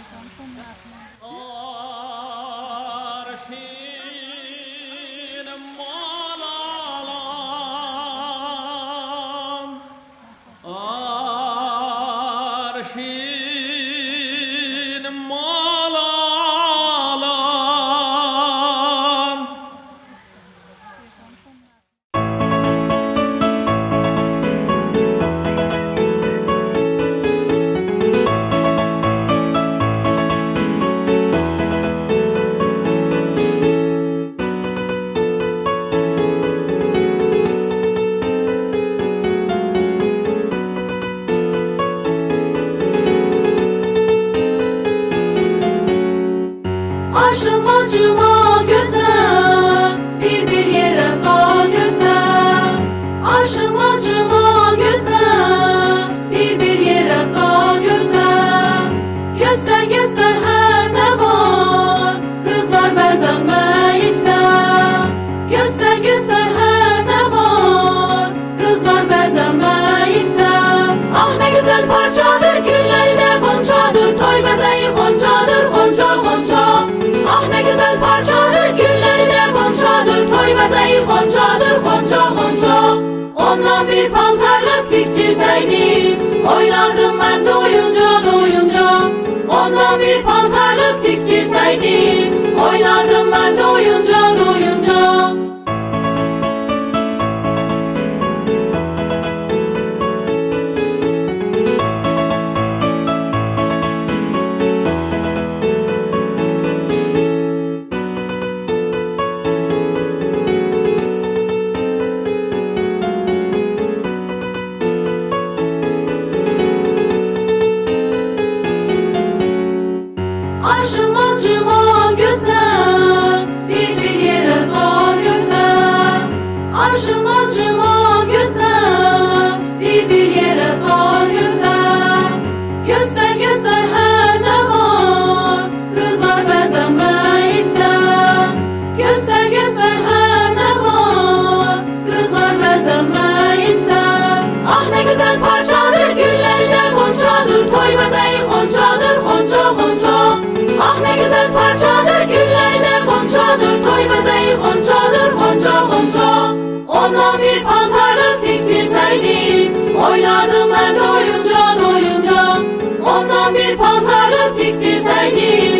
Arşinim malalan, arşinim malalan. Arşıma cıma gözem, bir yere sağ gözem. Arşıma cıma gözem, bir yere sağ gözem. Göster göster her ne var, kızlar bezenmeysen. Göster göster her ne var, kızlar bezenmeysen. Ah ne güzel parçadır, gülleri de goncadır, toy bezeyi goncadır, gonca gonca. Ah ne güzel parçadır, gülleri de goncadır, toy bezeyi goncadır, gonca gonca. Ondan bir paltarlık diktirseydim, oynardım ben doyunca doyunca. Ondan bir paltarlık diktirseydim, oynardım ben doyunca doyunca. Arşıma cıma gözem, bir yere sağ gözem. Arşıma cıma gözem, bir yere sağ gözem. Göster göster her ne var, kızlar bezenmeysen. Göster göster her ne var, kızlar bezenmeysen. Ah ne güzel parçadır, gülleri de goncadır, toy bezeyi goncadır, gonca gonca. Ah ne güzel parçadır, gülleri de goncadır, toy bezeyi goncadır, gonca gonca. Ondan bir paltarlık diktirseydim, oynardım ben doyunca doyunca. Ondan bir paltarlık diktirseydim,